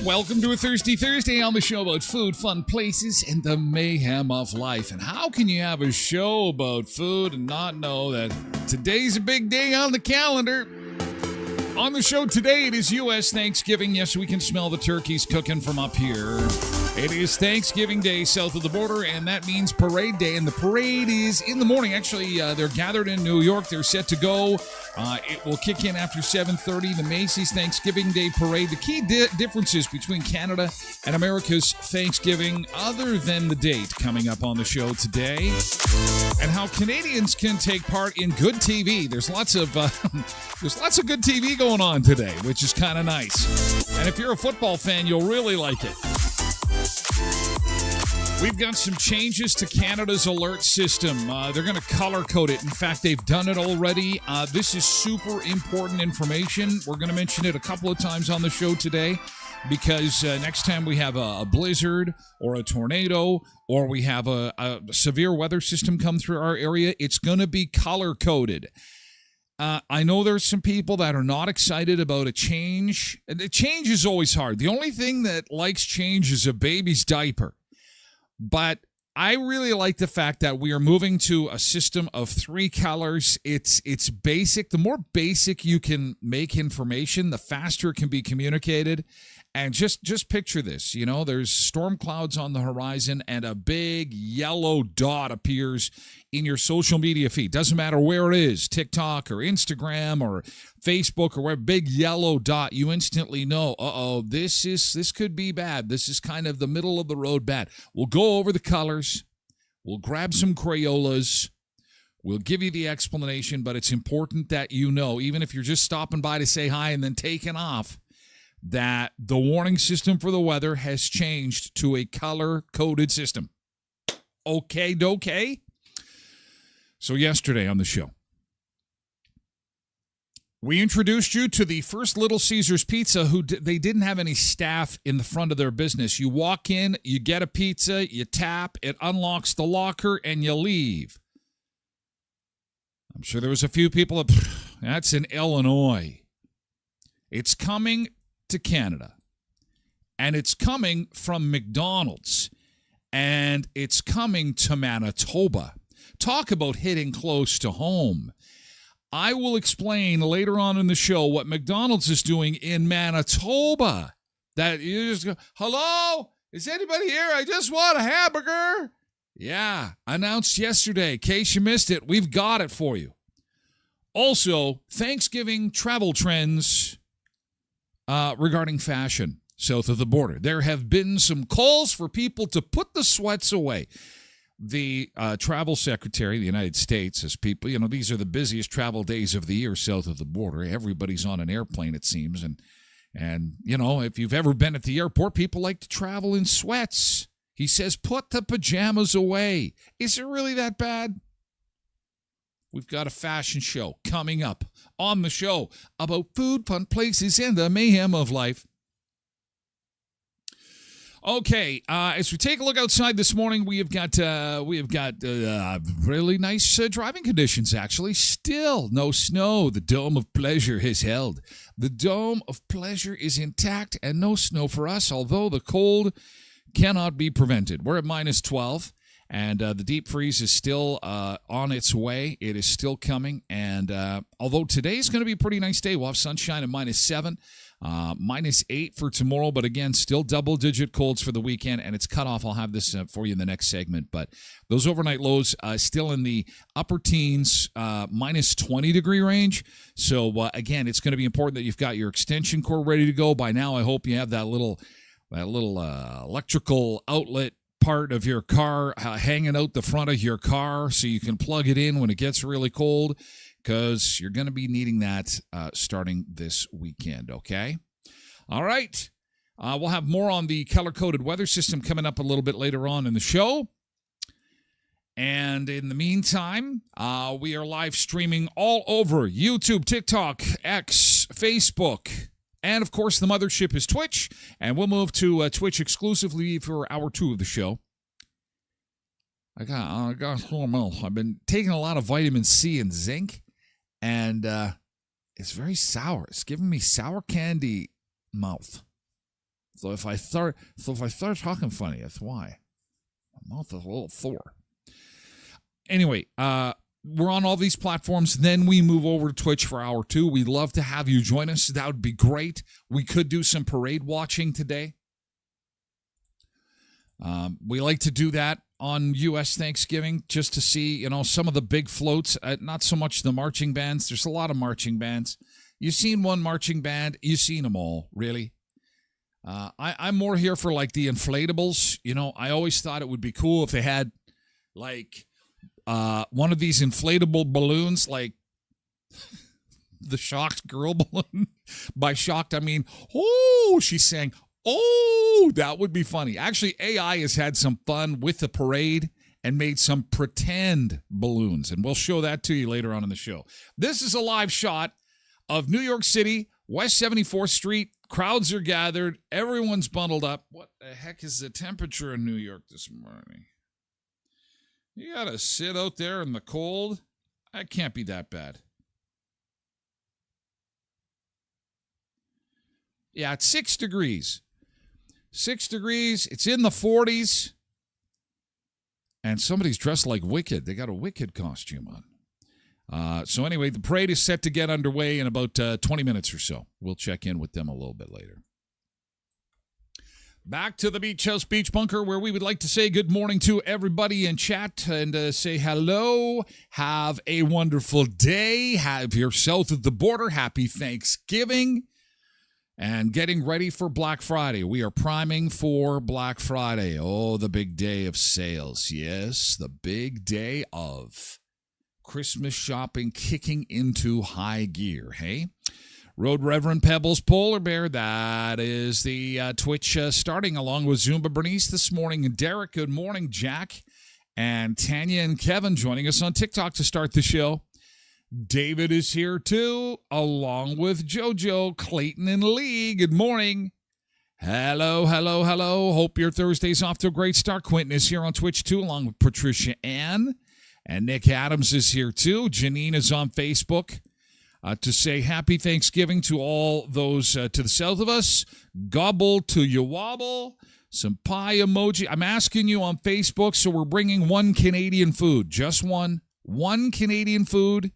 Welcome to a Thirsty Thursday on the show about food, fun places, and the mayhem of life. And how can you have a show about food and not know that today's a big day on the calendar? On the show today, it is U.S. Thanksgiving. Yes, we can smell the turkeys cooking from up here. It is Thanksgiving Day south of the border, and that means Parade Day. And the parade is in the morning. Actually, they're gathered in New York. They're set to go. It will kick in after 7:30, the Macy's Thanksgiving Day Parade. The key differences between Canada and America's Thanksgiving, other than the date coming up on the show today, and how Canadians can take part in good TV. There's lots of good TV going on today, which is kind of nice. And if you're a football fan, you'll really like it. We've got some changes to Canada's alert system. They're going to color code it. In fact, they've done it already. This is super important information. We're going to mention it a couple of times on the show today because next time we have a blizzard or a tornado or we have a severe weather system come through our area, it's going to be color coded. I know there's some people that are not excited about a change. The change is always hard. The only thing that likes change is a baby's diaper. But I really like the fact that we are moving to a system of 3 colors. It's basic. The more basic you can make information, the faster it can be communicated. And just picture this, you know, there's storm clouds on the horizon and a big yellow dot appears in your social media feed. Doesn't matter where it is, TikTok or Instagram or Facebook or where, big yellow dot, you instantly know, this could be bad. This is kind of the middle of the road bad. We'll go over the colors. We'll grab some Crayolas. We'll give you the explanation, but it's important that you know, even if you're just stopping by to say hi and then taking off, that the warning system for the weather has changed to a color-coded system. Okay. So yesterday on the show, we introduced you to the first Little Caesars Pizza they didn't have any staff in the front of their business. You walk in, you get a pizza, you tap, it unlocks the locker, and you leave. I'm sure there was a few people that's in Illinois. It's coming to Canada, and it's coming from McDonald's, and it's coming to Manitoba. Talk about hitting close to home. I will explain later on in the show what McDonald's is doing in Manitoba. That you just go, hello, is anybody here? I just want a hamburger. Yeah, announced yesterday. In case you missed it, we've got it for you. Also, Thanksgiving travel trends regarding fashion south of the border. There have been some calls for people to put the sweats away. The travel secretary of the United States says people, these are the busiest travel days of the year south of the border. Everybody's on an airplane, it seems. And if you've ever been at the airport, people like to travel in sweats. He says, put the pajamas away. Is it really that bad? We've got a fashion show coming up on the show about food, fun places, and the mayhem of life. Okay, as we take a look outside this morning, we have got really nice driving conditions, actually. Still no snow. The Dome of Pleasure has held. The Dome of Pleasure is intact and no snow for us, although the cold cannot be prevented. We're at minus 12, and the deep freeze is still on its way. It is still coming, and although today is going to be a pretty nice day, we'll have sunshine at minus 7. Minus 8 for tomorrow, but again, still double-digit colds for the weekend, and it's cut off. I'll have this for you in the next segment, but those overnight lows still in the upper teens, minus 20-degree range. So, again, it's going to be important that you've got your extension cord ready to go. By now, I hope you have that little electrical outlet part of your car hanging out the front of your car so you can plug it in when it gets really cold, because you're going to be needing that starting this weekend, okay? All right. We'll have more on the color-coded weather system coming up a little bit later on in the show. And in the meantime, we are live streaming all over YouTube, TikTok, X, Facebook, and, of course, the mothership is Twitch. And we'll move to Twitch exclusively for hour 2 of the show. I got something else. I've been taking a lot of vitamin C and zinc. And it's very sour. It's giving me sour candy mouth. So if I start talking funny, that's why. My mouth is a little sore. Anyway, we're on all these platforms. Then we move over to Twitch for hour 2. We'd love to have you join us. That would be great. We could do some parade watching today. We like to do that on U.S. Thanksgiving just to see, some of the big floats, not so much the marching bands. There's a lot of marching bands. You've seen one marching band. You've seen them all, really. I'm more here for, like, the inflatables. I always thought it would be cool if they had, like, one of these inflatable balloons, like the Shocked Girl balloon. By shocked, I mean, oh, she sang, oh, that would be funny. Actually, AI has had some fun with the parade and made some pretend balloons, and we'll show that to you later on in the show. This is a live shot of New York City, West 74th Street. Crowds are gathered. Everyone's bundled up. What the heck is the temperature in New York this morning? You got to sit out there in the cold? That can't be that bad. Yeah, it's 6 degrees. 6 degrees. It's in the 40s. And somebody's dressed like Wicked. They got a Wicked costume on. So anyway, the parade is set to get underway in about 20 minutes or so. We'll check in with them a little bit later. Back to the Beach House Beach Bunker, where we would like to say good morning to everybody in chat and say hello. Have a wonderful day. If you're south of the border, happy Thanksgiving. And getting ready for Black Friday. We are priming for Black Friday. Oh, the big day of sales. Yes, the big day of Christmas shopping kicking into high gear, hey? Road Reverend Pebbles Polar Bear, that is the Twitch starting along with Zumba Bernice this morning. And Derek, good morning, Jack. And Tanya and Kevin joining us on TikTok to start the show. David is here too, along with JoJo, Clayton, and Lee. Good morning. Hello, hello, hello. Hope your Thursday's off to a great start. Quentin is here on Twitch too, along with Patricia Ann. And Nick Adams is here too. Janine is on Facebook to say happy Thanksgiving to all those to the south of us. Gobble to you wobble. Some pie emoji. I'm asking you on Facebook, so we're bringing one Canadian food. Just one. One Canadian food.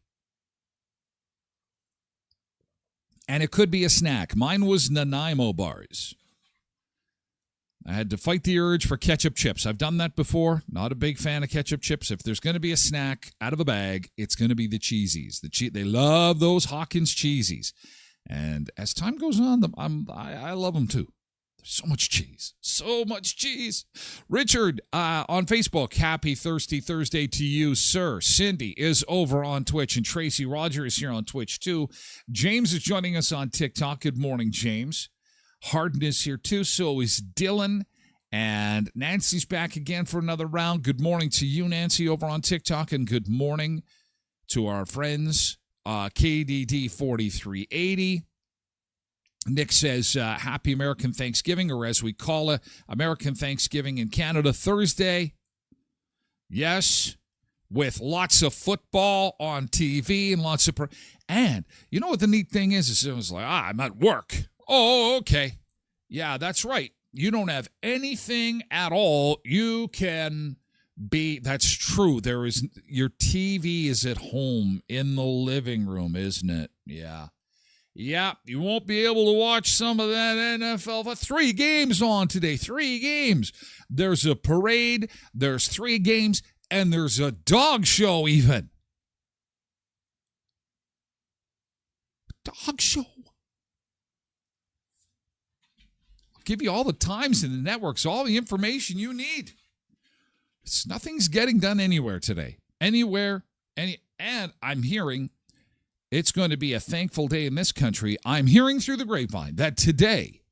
And it could be a snack. Mine was Nanaimo bars. I had to fight the urge for ketchup chips. I've done that before. Not a big fan of ketchup chips. If there's going to be a snack out of a bag, it's going to be the cheesies. They love those Hawkins cheesies. And as time goes on, I love them too. There's so much cheese. So much cheese. Richard on Facebook, happy Thirsty Thursday to you, sir. Cindy is over on Twitch, and Tracy Roger is here on Twitch too. James is joining us on TikTok. Good morning, James. Harden is here too. So is Dylan. And Nancy's back again for another round. Good morning to you, Nancy, over on TikTok. And good morning to our friends, KDD4380. Nick says, happy American Thanksgiving, or as we call it, American Thanksgiving in Canada Thursday. Yes, with lots of football on TV and lots of... And you know what the neat thing is? It was like, I'm at work. Oh, okay. Yeah, that's right. You don't have anything at all. You can be... That's true. Your TV is at home in the living room, isn't it? Yeah. Yeah, you won't be able to watch some of that NFL. But 3 games on today. 3 games. There's a parade. There's 3 games. And there's a dog show even. Dog show. I'll give you all the times in the networks, all the information you need. Nothing's getting done anywhere today. Anywhere. And I'm hearing... It's going to be a thankful day in this country. I'm hearing through the grapevine that today,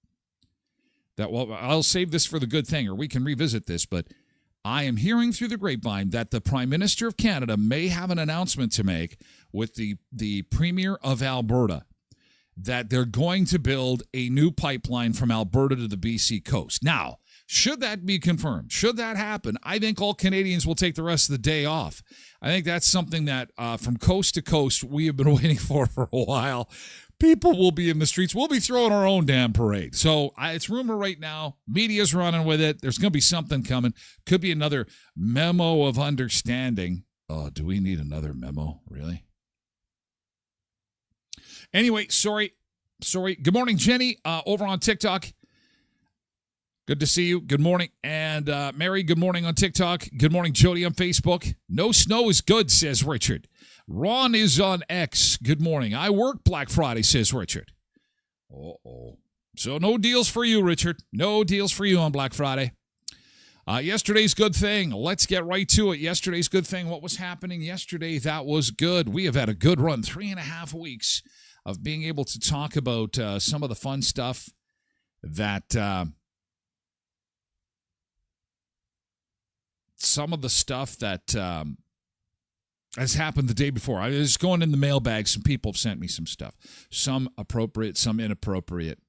I'll save this for the good thing, or we can revisit this, but I am hearing through the grapevine that the Prime Minister of Canada may have an announcement to make with the Premier of Alberta that they're going to build a new pipeline from Alberta to the BC coast. Now, should that be confirmed, should that happen, I think all Canadians will take the rest of the day off. I think that's something that from coast to coast we have been waiting for a while. People will be in the streets. We'll be throwing our own damn parade. So it's rumor right now. Media's running with it. There's going to be something coming. Could be another memo of understanding. Oh, do we need another memo? Really? Anyway, sorry. Good morning, Jenny, over on TikTok. Good to see you. Good morning. And Mary, good morning on TikTok. Good morning, Jody on Facebook. No snow is good, says Richard. Ron is on X. Good morning. I work Black Friday, says Richard. Uh-oh. So no deals for you, Richard. No deals for you on Black Friday. Yesterday's good thing. Let's get right to it. Yesterday's good thing. What was happening yesterday? That was good. We have had a good run, 3.5 weeks of being able to talk about some of the fun stuff that... some of the stuff that has happened the day before. I was going in the mailbag. Some people have sent me some stuff. Some appropriate, some inappropriate.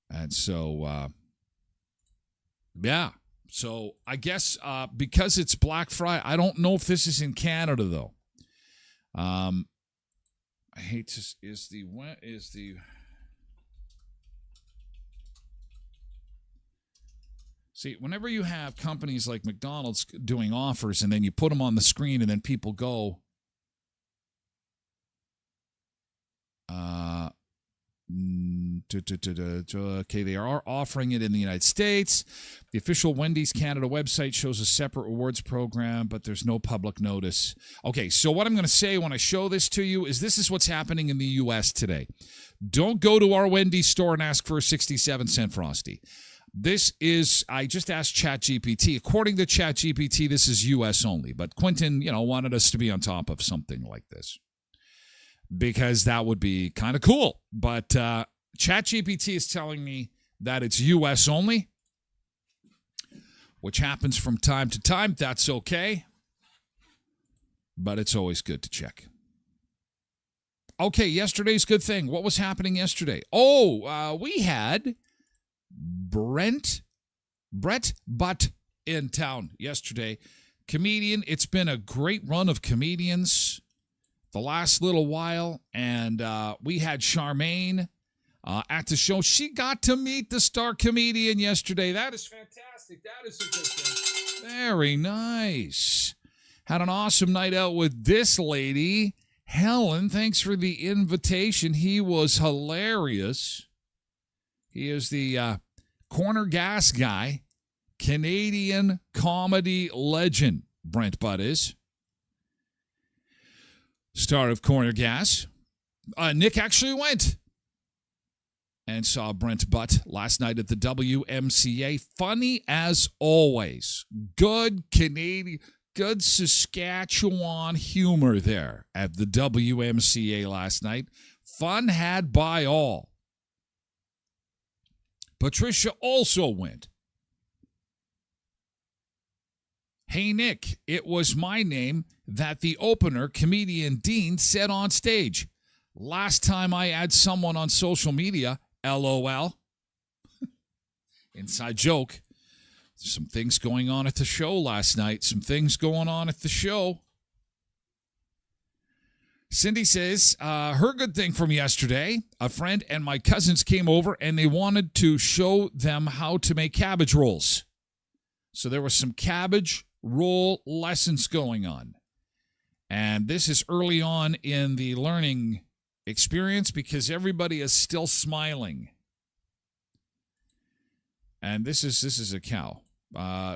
And so, yeah. So I guess because it's Black Friday, I don't know if this is in Canada, though. I hate to... See, whenever you have companies like McDonald's doing offers and then you put them on the screen and then people go, okay, they are offering it in the United States. The official Wendy's Canada website shows a separate rewards program, but there's no public notice. Okay, so what I'm going to say when I show this to you is this is what's happening in the U.S. today. Don't go to our Wendy's store and ask for a 67-cent Frosty. This is, I just asked ChatGPT. According to ChatGPT, this is U.S. only. But Quentin, wanted us to be on top of something like this because that would be kind of cool. But ChatGPT is telling me that it's U.S. only, which happens from time to time. That's okay. But it's always good to check. Okay, yesterday's good thing. What was happening yesterday? We had... Brett Butt in town yesterday. Comedian. It's been a great run of comedians the last little while. And we had Charmaine at the show. She got to meet the star comedian yesterday. That is fantastic. That is a good thing. Very nice. Had an awesome night out with this lady. Helen, thanks for the invitation. He was hilarious. He is the corner gas guy, Canadian comedy legend, Brent Butt is. Star of Corner Gas. Nick actually went and saw Brent Butt last night at the WMCA. Funny as always. Good Canadian, good Saskatchewan humor there at the WMCA last night. Fun had by all. Patricia also went. Hey, Nick, it was my name that the opener, comedian Dean, said on stage. Last time I had someone on social media, LOL. Inside joke. There's some things going on at the show last night. Cindy says, her good thing from yesterday, a friend and my cousins came over and they wanted to show them how to make cabbage rolls. So there was some cabbage roll lessons going on. And this is early on in the learning experience because everybody is still smiling. And this is a cow.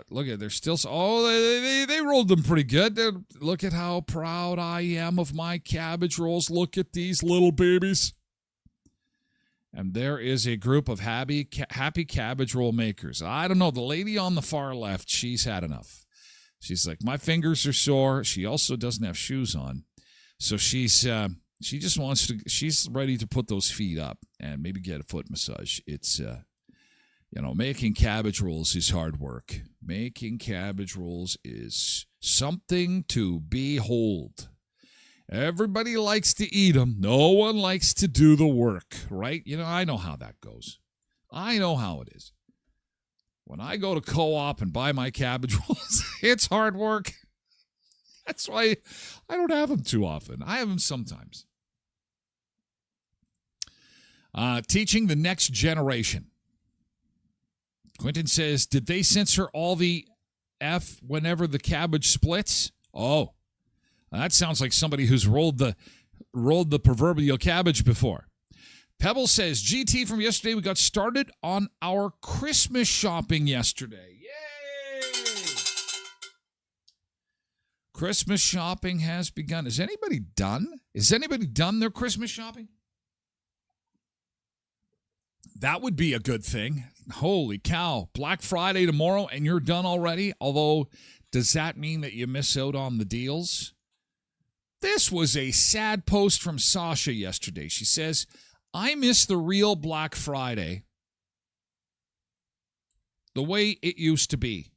Look at, they're still, they rolled them pretty good. Look at how proud I am of my cabbage rolls. Look at these little babies. And there is a group of happy cabbage roll makers. I don't know, the lady on the far left, she's had enough. She's like, my fingers are sore. She also doesn't have shoes on. So she just wants to, she's ready to put those feet up and maybe get a foot massage. It's, making cabbage rolls is hard work. Making cabbage rolls is something to behold. Everybody likes to eat them. No one likes to do the work, right? I know how that goes. I know how it is. When I go to Co-op and buy my cabbage rolls, it's hard work. That's why I don't have them too often. I have them sometimes. Teaching the next generation. Quentin says, did they censor all the F whenever the cabbage splits? Oh, that sounds like somebody who's rolled the proverbial cabbage before. Pebble says, GT from yesterday, we got started on our Christmas shopping yesterday. Yay! Christmas shopping has begun. Is anybody done? Is anybody done their Christmas shopping? That would be a good thing. Holy cow. Black Friday tomorrow and you're done already? Although, does that mean that you miss out on the deals? This was a sad post from Sasha yesterday. She says, I miss the real Black Friday the way it used to be.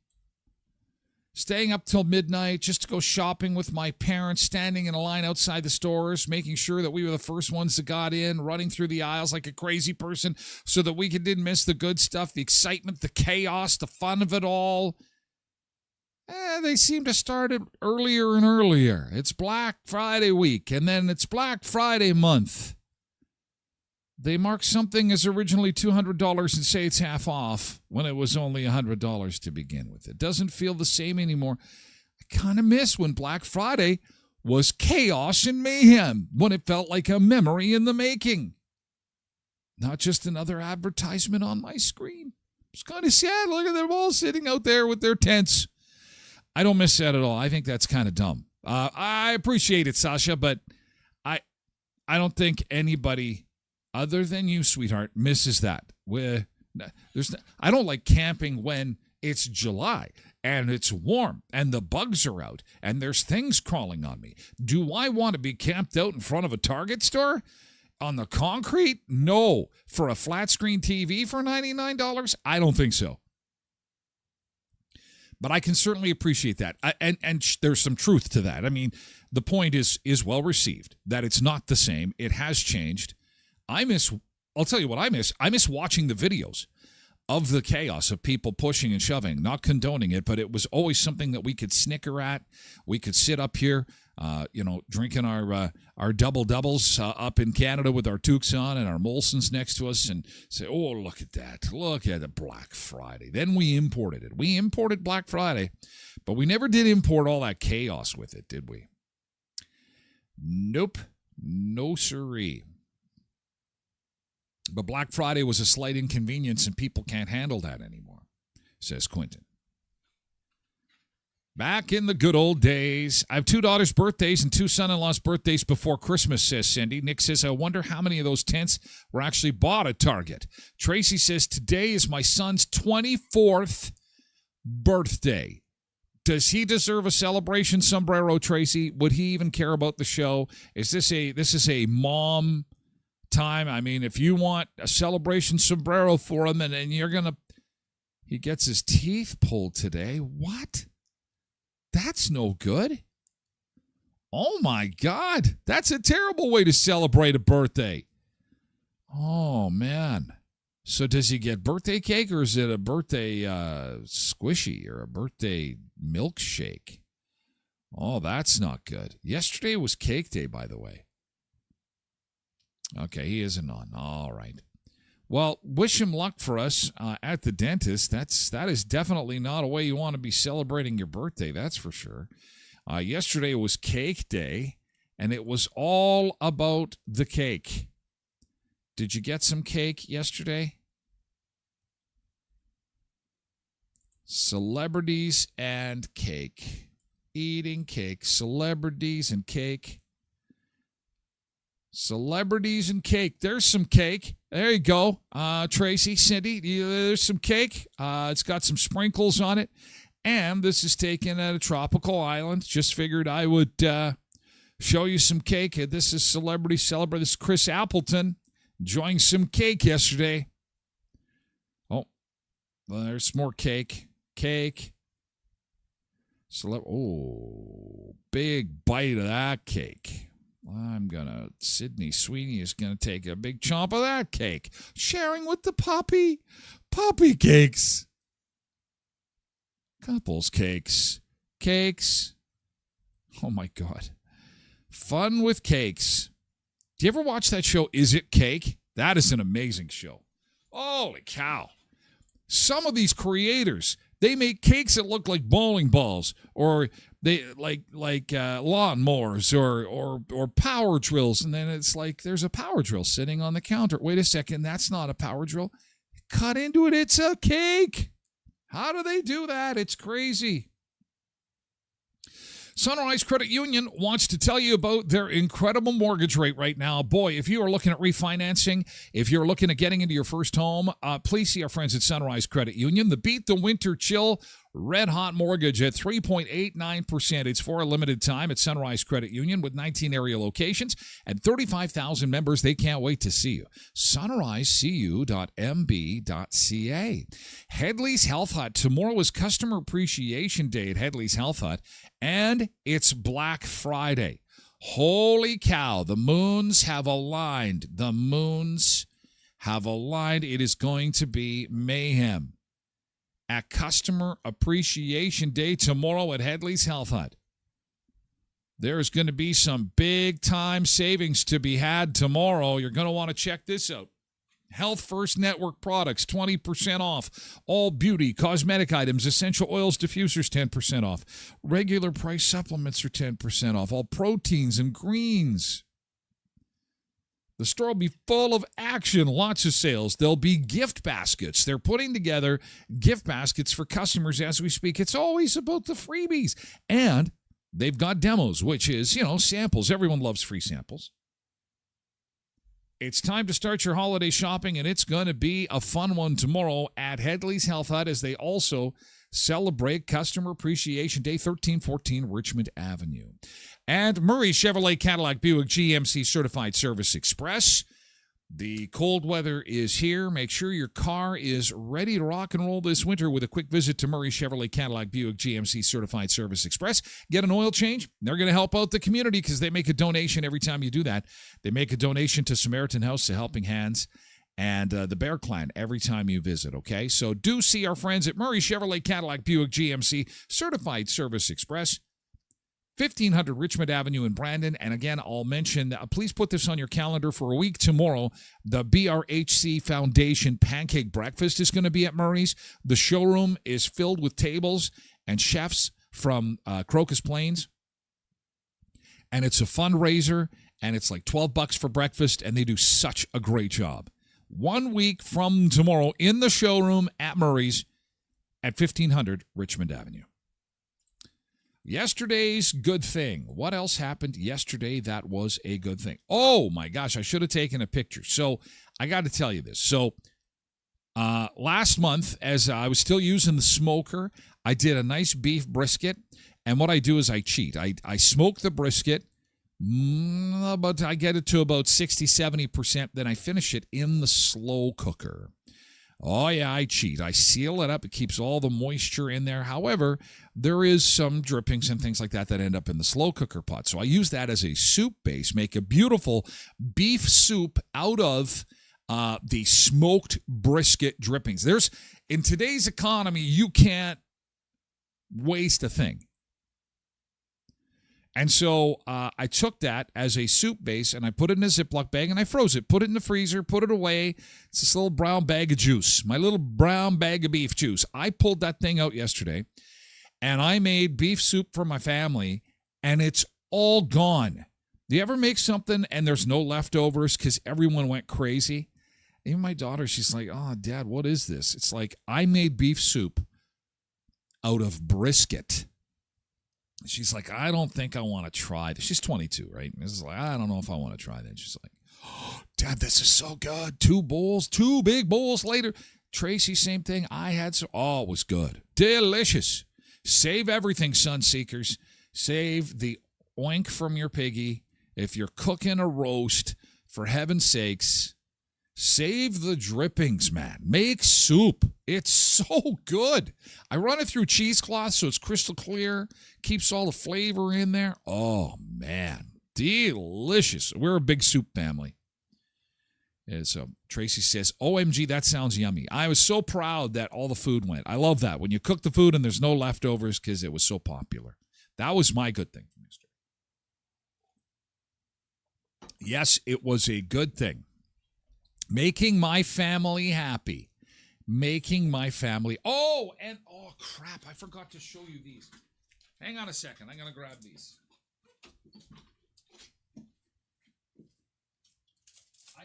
Staying up till midnight just to go shopping with my parents, standing in a line outside the stores, making sure that we were the first ones that got in, running through the aisles like a crazy person so that we didn't miss the good stuff, the excitement, the chaos, the fun of it all. They seem to start it earlier and earlier. It's Black Friday week, and then it's Black Friday month. They mark something as originally $200 and say it's half off when it was only $100 to begin with. It doesn't feel the same anymore. I kind of miss when Black Friday was chaos and mayhem, when it felt like a memory in the making. Not just another advertisement on my screen. It's kind of sad. Look at them all sitting out there with their tents. I don't miss that at all. I think that's kind of dumb. I appreciate it, Sasha, but I don't think anybody other than you, sweetheart, misses that. I don't like camping when it's July and it's warm and the bugs are out and there's things crawling on me. Do I want to be camped out in front of a Target store on the concrete? No. For a flat screen TV for $99? I don't think so. But I can certainly appreciate that. And there's some truth to that. I mean, the point is well received, that it's not the same. It has changed. I'll tell you what I miss. I miss watching the videos of the chaos of people pushing and shoving, not condoning it, but it was always something that we could snicker at. We could sit up here, drinking our double-doubles up in Canada with our toques on and our Molsons next to us and say, oh, look at that. Look at the Black Friday. Then we imported it. We imported Black Friday, but we never did import all that chaos with it, did we? Nope. No siree. But Black Friday was a slight inconvenience, and people can't handle that anymore, says Quentin. Back in the good old days. I have 2 daughters' birthdays and 2 son-in-law's birthdays before Christmas, says Cindy. Nick says, I wonder how many of those tents were actually bought at Target. Tracy says, today is my son's 24th birthday. Does he deserve a celebration sombrero, Tracy? Would he even care about the show? This is a mom time? I mean, if you want a celebration sombrero for him and you're going to... He gets his teeth pulled today. What? That's no good. Oh, my God. That's a terrible way to celebrate a birthday. Oh, man. So does he get birthday cake, or is it a birthday squishy or a birthday milkshake? Oh, that's not good. Yesterday was cake day, by the way. Okay, he isn't on. All right. Well, wish him luck for us at the dentist. That is definitely not a way you want to be celebrating your birthday, that's for sure. Yesterday was cake day, and it was all about the cake. Did you get some cake yesterday? Celebrities and cake. Eating cake. Celebrities and cake. Celebrities and cake. There's some cake. There you go. Tracy, Cindy, there's some cake. It's got some sprinkles on it. And this is taken at a tropical island. Just figured I would show you some cake. This is Celebrity Celebrate. This is Chris Appleton enjoying some cake yesterday. Oh, well, there's more cake. Cake. Big bite of that cake. Sydney Sweeney is going to take a big chomp of that cake. Sharing with the puppy. Puppy cakes. Couples cakes. Cakes. Oh, my God. Fun with cakes. Do you ever watch that show, Is It Cake? That is an amazing show. Holy cow. Some of these creators, they make cakes that look like bowling balls, or they like lawnmowers or power drills, and then it's like there's a power drill sitting on the counter. Wait a second, that's not a power drill. Cut into it, it's a cake. How do they do that? It's crazy. Sunrise Credit Union wants to tell you about their incredible mortgage rate right now. Boy, if you are looking at refinancing, if you're looking at getting into your first home, please see our friends at Sunrise Credit Union. The Beat the Winter Chill Red Hot Mortgage at 3.89%. It's for a limited time at Sunrise Credit Union with 19 area locations and 35,000 members. They can't wait to see you. sunrisecu.mb.ca. Headley's Health Hut. Tomorrow is Customer Appreciation Day at Headley's Health Hut, and it's Black Friday. Holy cow, the moons have aligned. The moons have aligned. It is going to be mayhem at Customer Appreciation Day tomorrow at Headley's Health Hut. There's going to be some big-time savings to be had tomorrow. You're going to want to check this out. Health First Network products, 20% off. All beauty, cosmetic items, essential oils, diffusers, 10% off. Regular price supplements are 10% off. All proteins and greens. The store will be full of action, lots of sales. There'll be gift baskets. They're putting together gift baskets for customers as we speak. It's always about the freebies. And they've got demos, which is, samples. Everyone loves free samples. It's time to start your holiday shopping, and it's going to be a fun one tomorrow at Headley's Health Hut as they also celebrate Customer Appreciation Day, 1314 Richmond Avenue. And Murray Chevrolet Cadillac Buick GMC Certified Service Express. The cold weather is here. Make sure your car is ready to rock and roll this winter with a quick visit to Murray Chevrolet Cadillac Buick GMC Certified Service Express. Get an oil change. They're going to help out the community because they make a donation every time you do that. They make a donation to Samaritan House, to Helping Hands, and the Bear Clan every time you visit, okay? So do see our friends at Murray Chevrolet Cadillac Buick GMC Certified Service Express, 1500 Richmond Avenue in Brandon. And again, I'll mention, please put this on your calendar for a week tomorrow. The BRHC Foundation Pancake Breakfast is going to be at Murray's. The showroom is filled with tables and chefs from Crocus Plains. And it's a fundraiser, and it's like $12 for breakfast, and they do such a great job. 1 week from tomorrow in the showroom at Murray's at 1500 Richmond Avenue. Yesterday's good thing. What else happened yesterday that was a good thing? Oh, my gosh, I should have taken a picture. So I got to tell you this. So last month, as I was still using the smoker, I did a nice beef brisket. And what I do is I cheat. I smoke the brisket, but I get it to about 60, 70%. Then I finish it in the slow cooker. Oh, yeah, I cheat. I seal it up. It keeps all the moisture in there. However, there is some drippings and things like that end up in the slow cooker pot. So I use that as a soup base, make a beautiful beef soup out of the smoked brisket drippings. In today's economy, you can't waste a thing. And so I took that as a soup base, and I put it in a Ziploc bag, and I froze it, put it in the freezer, put it away. It's this little brown bag of juice, my little brown bag of beef juice. I pulled that thing out yesterday, and I made beef soup for my family, and it's all gone. Do you ever make something and there's no leftovers because everyone went crazy? Even my daughter, she's like, oh, Dad, what is this? It's like I made beef soup out of brisket. She's like, I don't think I want to try this. She's 22, right? And this is like, I don't know if I want to try that. She's like, oh, Dad, this is so good. 2 big bowls later. Tracy, same thing. I had some. Oh, it was good. Delicious. Save everything, sun seekers. Save the oink from your piggy. If you're cooking a roast, for heaven's sakes, save the drippings, man. Make soup. It's so good. I run it through cheesecloth so it's crystal clear. Keeps all the flavor in there. Oh, man. Delicious. We're a big soup family. And so Tracy says, OMG, that sounds yummy. I was so proud that all the food went. I love that. When you cook the food and there's no leftovers because it was so popular. That was my good thing from yesterday. Yes, it was a good thing. Making my family happy. Making my family. Oh, crap. I forgot to show you these. Hang on a second. I'm going to grab these. I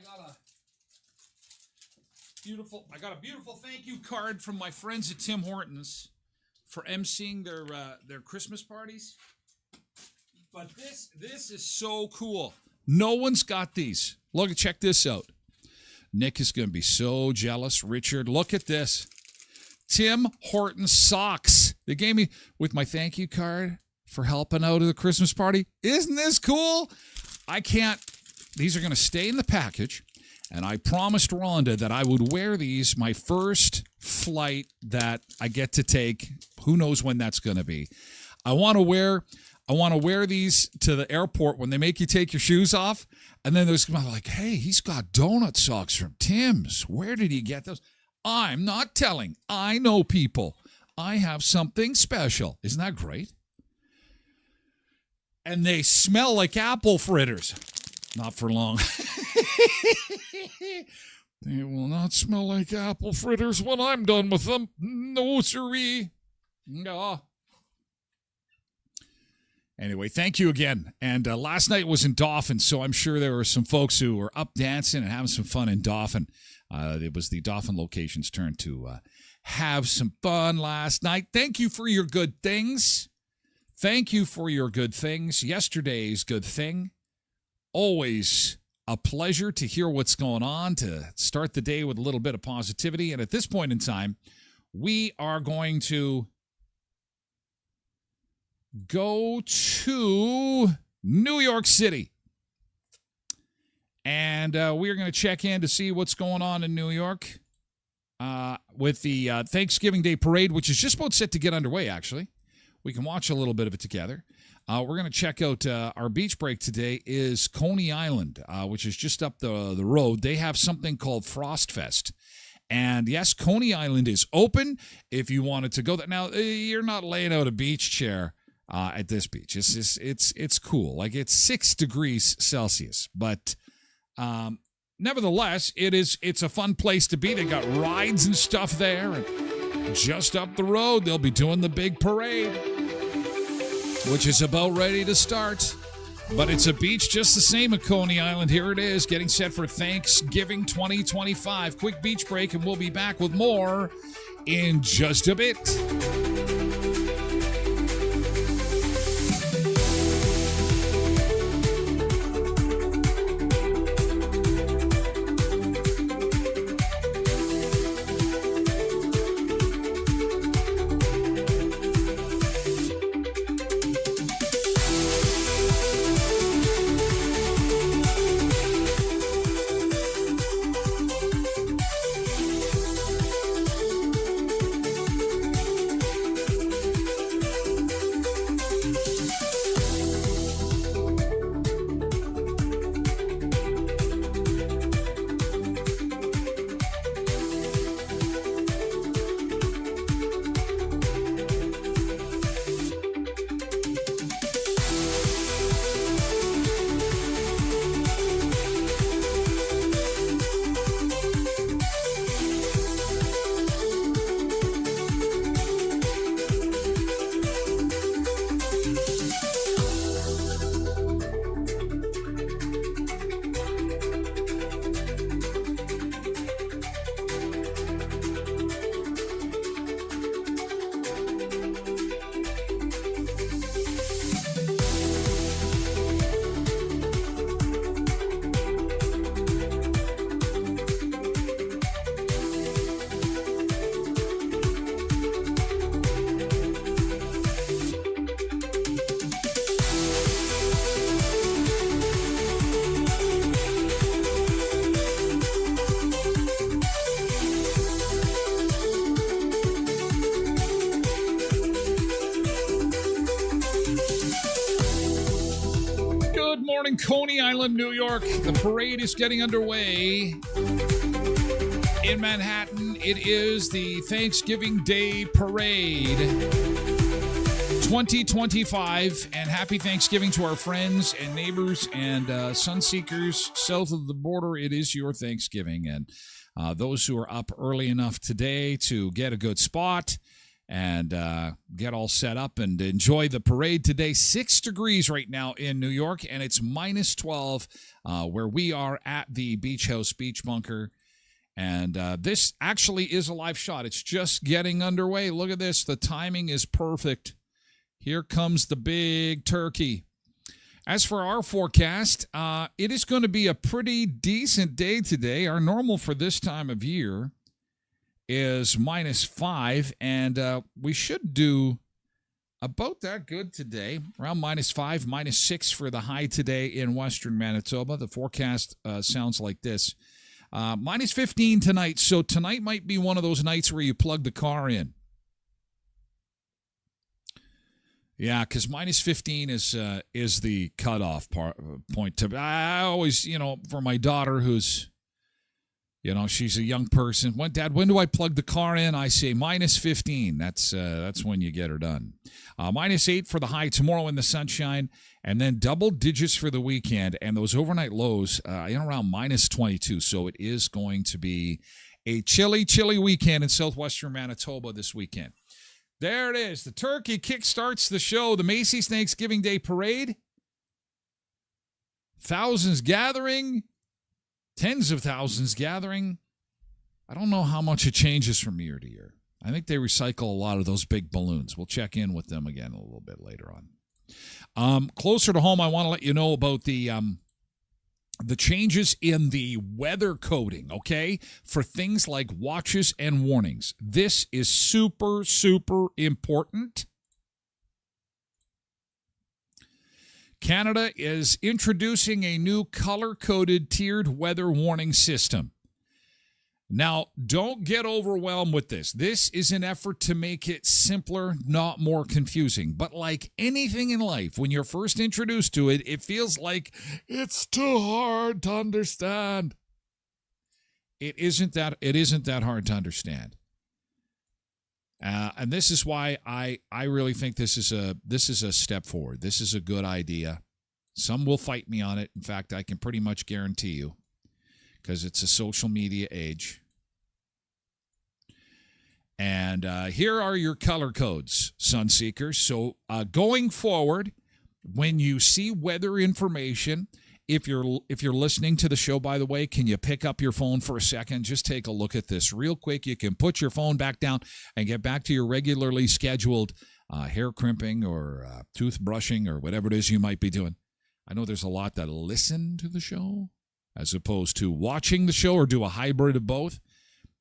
got a beautiful thank you card from my friends at Tim Hortons for emceeing their Christmas parties. But this is so cool. No one's got these. Look, check this out. Nick is going to be so jealous. Richard, look at this. Tim Hortons socks. They gave me with my thank you card for helping out at the Christmas party. Isn't this cool? These are going to stay in the package. And I promised Rhonda that I would wear these my first flight that I get to take. Who knows when that's going to be. I want to wear these to the airport when they make you take your shoes off. And then there's like, hey, he's got donut socks from Tim's. Where did he get those? I'm not telling. I know people. I have something special. Isn't that great? And they smell like apple fritters. Not for long. They will not smell like apple fritters when I'm done with them. No, siree. No. Anyway, thank you again. And last night was in Dauphin, so I'm sure there were some folks who were up dancing and having some fun in Dauphin. It was the Dauphin location's turn to have some fun last night. Thank you for your good things. Thank you for your good things. Yesterday's good thing. Always a pleasure to hear what's going on, to start the day with a little bit of positivity. And at this point in time, we are going to go to New York City. And we're going to check in to see what's going on in New York with the Thanksgiving Day Parade, which is just about set to get underway, actually. We can watch a little bit of it together. We're going to check out our beach break today is Coney Island, which is just up the road. They have something called Frost Fest. And yes, Coney Island is open if you wanted to go there. Now, you're not laying out a beach chair at this beach. It's cool. Like, it's 6 degrees Celsius. But nevertheless, it's a fun place to be. They got rides and stuff there. And just up the road, they'll be doing the big parade, which is about ready to start. But it's a beach just the same at Coney Island. Here it is, getting set for Thanksgiving 2025. Quick beach break, and we'll be back with more in just a bit. Coney Island, New York. The parade is getting underway in Manhattan. It is the Thanksgiving Day Parade 2025, and happy Thanksgiving to our friends and neighbors and sunseekers south of the border. It is your Thanksgiving, and those who are up early enough today to get a good spot and get all set up and enjoy the parade today. 6 degrees right now in New York, and it's minus 12 where we are at the Beach House Beach Bunker. And this actually is a live shot. It's just getting underway. Look at this. The timing is perfect. Here comes the big turkey. As for our forecast, it is going to be a pretty decent day today. Our normal for this time of year is minus 5, and we should do about that good today, around minus 5, minus 6 for the high today in western Manitoba. The forecast sounds like this. Minus 15 tonight, so tonight might be one of those nights where you plug the car in. Yeah, because minus 15 is the cutoff point. I always, for my daughter who's, she's a young person. Dad, when do I plug the car in? I say minus 15. That's when you get her done. Minus 8 for the high tomorrow in the sunshine, and then double digits for the weekend. And those overnight lows around minus 22. So it is going to be a chilly, chilly weekend in southwestern Manitoba this weekend. There it is. The turkey kickstarts the show. The Macy's Thanksgiving Day Parade. Thousands gathering. Tens of thousands gathering. I don't know how much it changes from year to year. I think they recycle a lot of those big balloons. We'll check in with them again a little bit later on. Closer to home, I want to let you know about the changes in the weather coding, okay, for things like watches and warnings. This is super, super important. Canada is introducing a new color-coded tiered weather warning system. Now, don't get overwhelmed with this. This is an effort to make it simpler, not more confusing. But like anything in life, when you're first introduced to it, it feels like it's too hard to understand. It isn't that hard to understand. And this is why I really think this is a step forward. This is a good idea. Some will fight me on it. In fact, I can pretty much guarantee you, because it's a social media age. And here are your color codes, Sunseekers. So going forward, When you see weather information, if you're listening to the show, by the way, can you pick up your phone for a second? Just take a look at this real quick. You can put your phone back down and get back to your regularly scheduled hair crimping or toothbrushing or whatever it is you might be doing. I know there's a lot that listen to the show as opposed to watching the show or do a hybrid of both.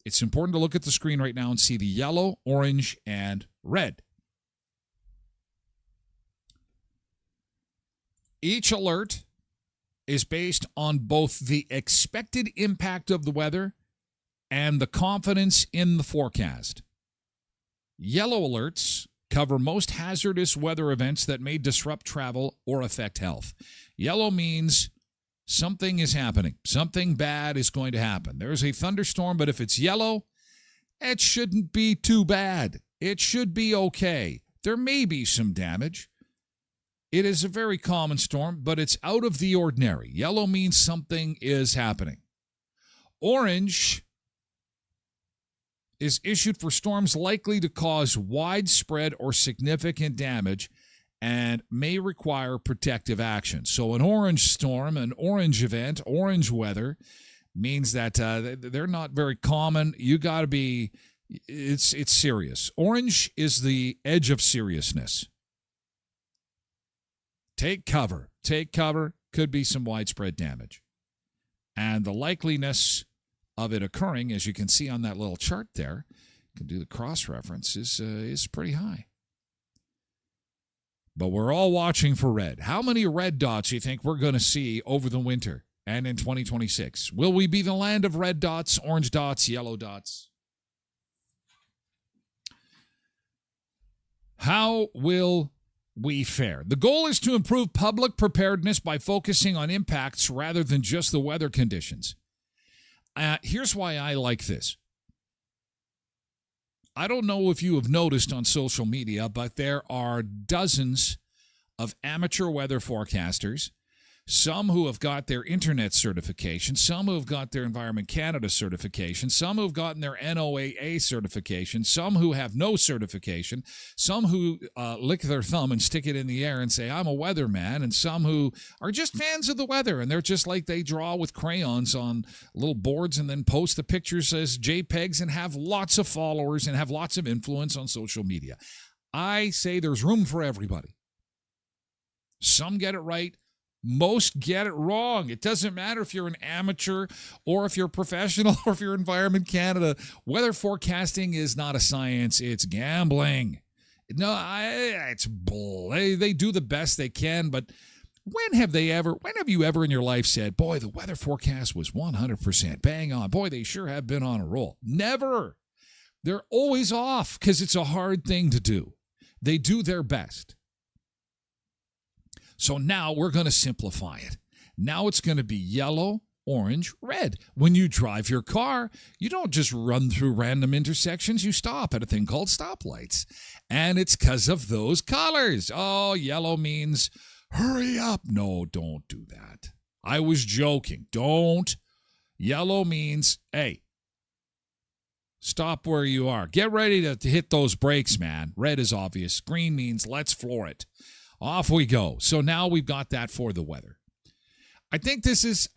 It's important to look at the screen right now and see the yellow, orange, and red. Each alert is based on both the expected impact of the weather and the confidence in the forecast. Yellow alerts cover most hazardous weather events that may disrupt travel or affect health. Yellow means something is happening. Something bad is going to happen. There's a thunderstorm, but if it's yellow, it shouldn't be too bad. It should be okay. There may be some damage. It is a very common storm, but it's out of the ordinary. Yellow means something is happening. Orange is issued for storms likely to cause widespread or significant damage and may require protective action. So an orange storm, an orange event, orange weather means that they're not very common. You got to be, it's serious. Orange is the edge of seriousness. Take cover. Take cover. Could be some widespread damage. And the likeliness of it occurring, as you can see on that little chart there, you can do the cross-reference, is pretty high. But we're all watching for red. How many red dots do you think we're going to see over the winter and in 2026? Will we be the land of red dots, orange dots, yellow dots? How will we fare? The goal is to improve public preparedness by focusing on impacts rather than just the weather conditions. Here's why I like this. I don't know if you have noticed on social media, but there are dozens of amateur weather forecasters, some who have got their internet certification, some who have got their Environment Canada certification, some who have gotten their NOAA certification, some who have no certification, some who lick their thumb and stick it in the air and say, I'm a weatherman, and some who are just fans of the weather, and they're just like they draw with crayons on little boards and then post the pictures as JPEGs and have lots of followers and have lots of influence on social media. I say there's room for everybody. Some get it right. Most get it wrong. It doesn't matter if you're an amateur or if you're a professional or if you're Environment Canada. Weather forecasting is not a science. It's gambling. No, they do the best they can, but when have you ever in your life said, boy, the weather forecast was 100% bang on. Boy, they sure have been on a roll. Never. They're always off because it's a hard thing to do. They do their best. So now we're going to simplify it. Now it's going to be yellow, orange, red. When you drive your car, you don't just run through random intersections. You stop at a thing called stoplights. And it's because of those colors. Oh, yellow means hurry up. No, don't do that. I was joking. Don't. Yellow means, hey, stop where you are. Get ready to hit those brakes, man. Red is obvious. Green means let's floor it. Off we go. So now we've got that for the weather. I think this is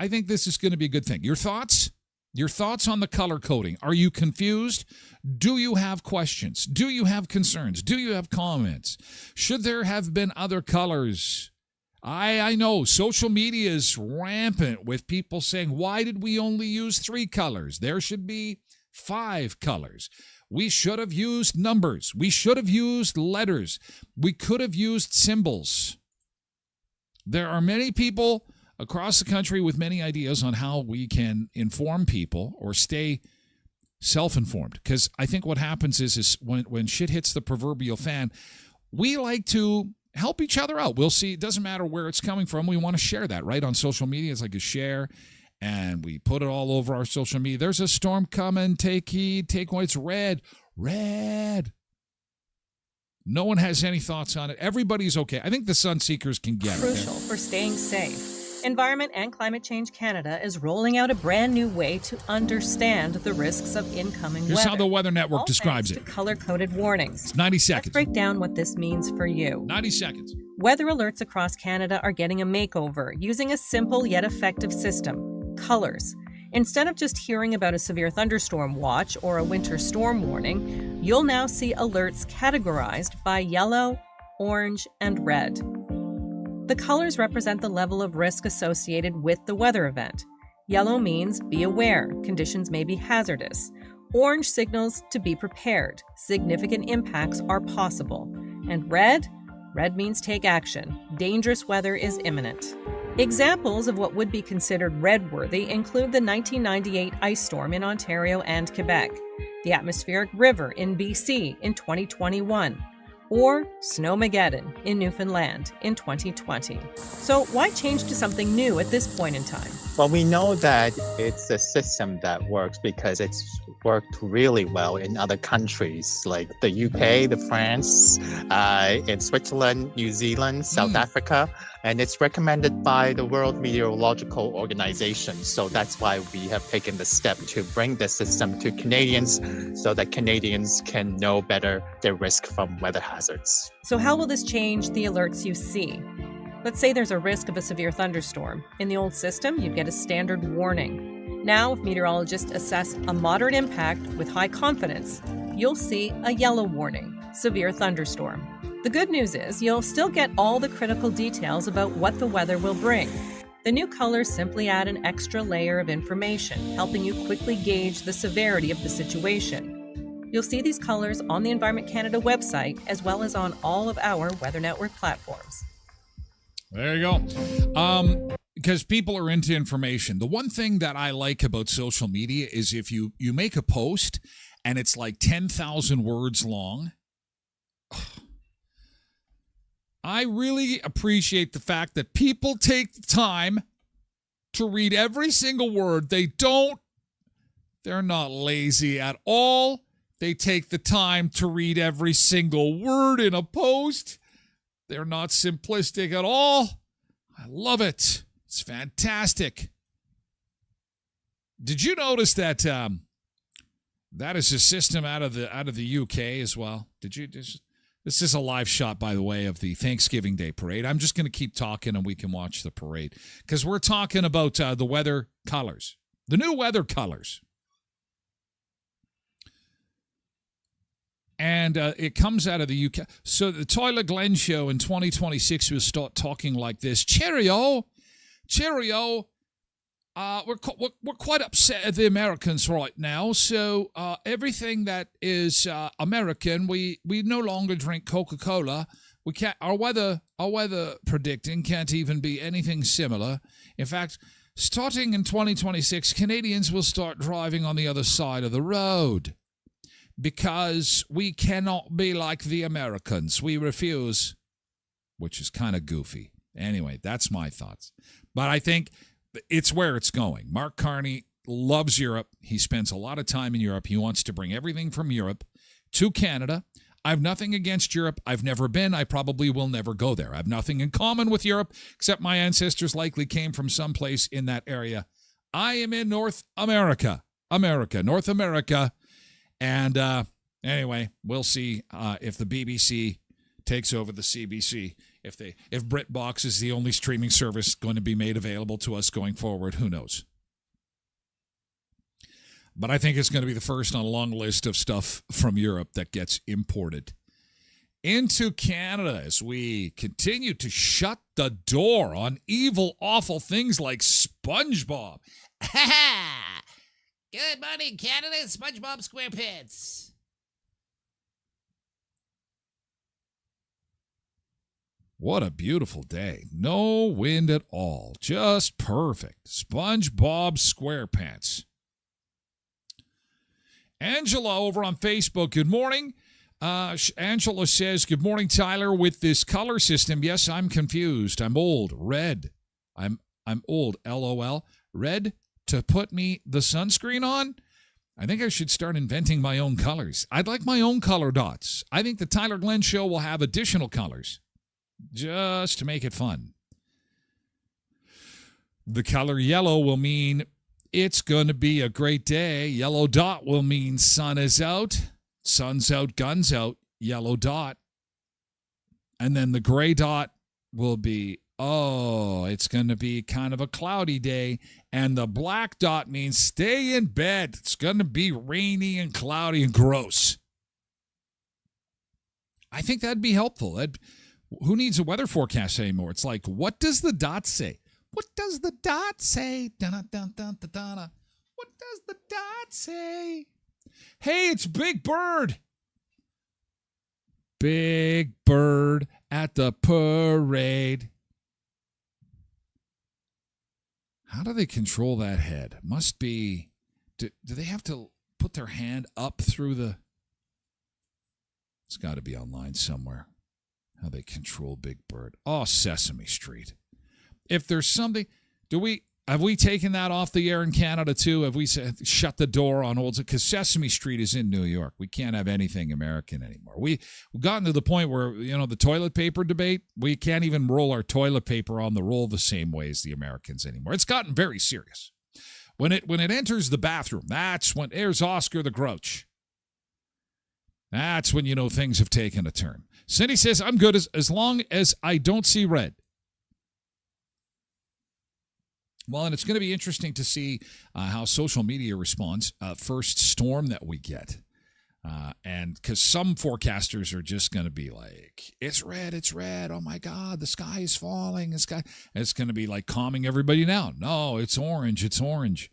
going to be a good thing. Your thoughts? Your thoughts on the color coding. Are you confused? Do you have questions? Do you have concerns? Do you have comments? Should there have been other colors? I know social media is rampant with people saying, why did we only use 3 colors? There should be 5 colors. We should have used numbers. We should have used letters. We could have used symbols. There are many people across the country with many ideas on how we can inform people or stay self-informed. Because I think what happens is when shit hits the proverbial fan, we like to help each other out. We'll see. It doesn't matter where it's coming from. We want to share that, right? On social media, it's like a share. And we put it all over our social media. There's a storm coming. Take heed. Take one. It's red. Red. No one has any thoughts on it. Everybody's okay. I think the sun seekers can get it. Crucial for staying safe. Environment and Climate Change Canada is rolling out a brand new way to understand the risks of incoming weather. Here's how the Weather Network describes it. Color-coded warnings. It's 90 seconds. Let's break down what this means for you. 90 seconds. Weather alerts across Canada are getting a makeover using a simple yet effective system: colors. Instead of just hearing about a severe thunderstorm watch or a winter storm warning, you'll now see alerts categorized by yellow, orange, and red. The colors represent the level of risk associated with the weather event. Yellow means be aware, conditions may be hazardous. Orange signals to be prepared, significant impacts are possible. And red means take action, dangerous weather is imminent. Examples of what would be considered red-worthy include the 1998 ice storm in Ontario and Quebec, the atmospheric river in BC in 2021, or Snowmageddon in Newfoundland in 2020. So why change to something new at this point in time? Well, we know that it's a system that works because it's worked really well in other countries like the UK, the France, in Switzerland, New Zealand, South Africa, and it's recommended by the World Meteorological Organization. So that's why we have taken the step to bring this system to Canadians so that Canadians can know better their risk from weather hazards. So how will this change the alerts you see? Let's say there's a risk of a severe thunderstorm. In the old system, you'd get a standard warning. Now, if meteorologists assess a moderate impact with high confidence, you'll see a yellow warning, severe thunderstorm. The good news is you'll still get all the critical details about what the weather will bring. The new colors simply add an extra layer of information, helping you quickly gauge the severity of the situation. You'll see these colors on the Environment Canada website, as well as on all of our Weather Network platforms. There you go. Because people are into information. The one thing that I like about social media is if you make a post and it's like 10,000 words long, I really appreciate the fact that people take the time to read every single word. They're not lazy at all. They take the time to read every single word in a post. They're not simplistic at all. I love it. It's fantastic. Did you notice that that is a system out of the UK as well? Did you? This is a live shot, by the way, of the Thanksgiving Day parade. I'm just going to keep talking and we can watch the parade because we're talking about the weather colors, the new weather colors. And it comes out of the UK. So the Tyler Glen show in 2026 will start talking like this. Cheerio. We're quite upset at the Americans right now. So everything that is American, we no longer drink Coca-Cola. We can't. Our weather predicting can't even be anything similar. In fact, starting in 2026, Canadians will start driving on the other side of the road. Because we cannot be like the Americans. We refuse, which is kind of goofy. Anyway, that's my thoughts. But I think it's where it's going. Mark Carney loves Europe. He spends a lot of time in Europe. He wants to bring everything from Europe to Canada. I have nothing against Europe. I've never been. I probably will never go there. I have nothing in common with Europe, except my ancestors likely came from someplace in that area. I am in North America. North America. And anyway, we'll see if the BBC takes over the CBC. If BritBox is the only streaming service going to be made available to us going forward, who knows? But I think it's going to be the first on a long list of stuff from Europe that gets imported into Canada as we continue to shut the door on evil, awful things like SpongeBob. Good morning, Canada. SpongeBob SquarePants. What a beautiful day. No wind at all. Just perfect. SpongeBob SquarePants. Angela over on Facebook. Good morning. Angela says, good morning, Tyler. With this color system, yes, I'm confused. I'm old. Red. I'm old. LOL. Red to put me the sunscreen on? I think I should start inventing my own colors. I'd like my own color dots. I think the Tyler Glen Show will have additional colors just to make it fun. The color yellow will mean it's going to be a great day. Yellow dot will mean sun is out. Sun's out, guns out, yellow dot. And then the gray dot will be, it's going to be kind of a cloudy day. And the black dot means stay in bed. It's going to be rainy and cloudy and gross. I think that'd be helpful. Who needs a weather forecast anymore? It's like, what does the dot say? What does the dot say? Dun-dun-dun-dun-dun-dun. What does the dot say? Hey, it's Big Bird. Big Bird at the parade. How do they control that head? Must be, do they have to put their hand up through the, it's got to be online somewhere. How they control Big Bird. Oh, Sesame Street. If there's something, have we taken that off the air in Canada too? Have we shut the door on old? Because Sesame Street is in New York. We can't have anything American anymore. We've gotten to the point where, the toilet paper debate, we can't even roll our toilet paper on the roll the same way as the Americans anymore. It's gotten very serious. When it enters the bathroom, that's when there's Oscar the Grouch. That's when things have taken a turn. Cindy says, I'm good as long as I don't see red. Well, and it's going to be interesting to see how social media responds. First storm that we get. And because some forecasters are just going to be like, it's red. Oh, my God, the sky is falling. It's going to be like calming everybody down. No, it's orange.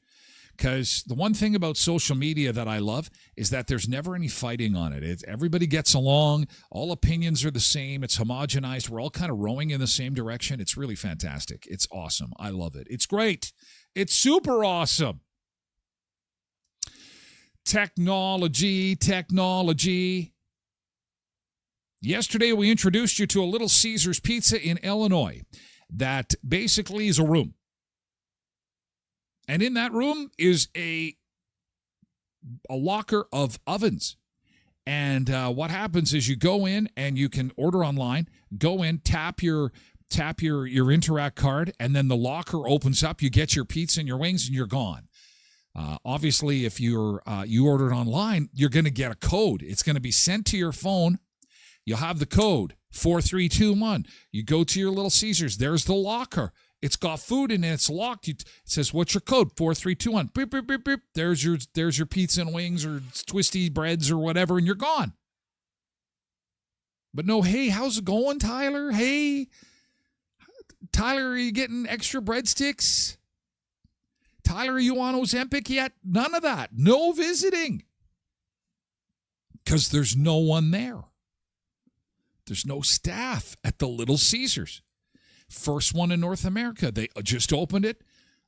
Because the one thing about social media that I love is that there's never any fighting on it. Everybody gets along. All opinions are the same. It's homogenized. We're all kind of rowing in the same direction. It's really fantastic. It's awesome. I love it. It's great. It's super awesome. Technology. Yesterday, we introduced you to a Little Caesars Pizza in Illinois that basically is a room. And in that room is a locker of ovens. And what happens is you go in and you can order online, go in, tap your Interact card, and then the locker opens up. You get your pizza and your wings, and you're gone. Obviously, if you ordered online, you're going to get a code. It's going to be sent to your phone. You'll have the code, 4321. You go to your Little Caesars. There's the locker. It's got food in it. It's locked. It says, what's your code? 4321. Beep, beep, beep, beep. There's your pizza and wings or twisty breads or whatever, and you're gone. But no, hey, how's it going, Tyler? Hey, Tyler, are you getting extra breadsticks? Tyler, are you on Ozempic yet? None of that. No visiting. Because there's no one there. There's no staff at the Little Caesars. First one in North America. They just opened it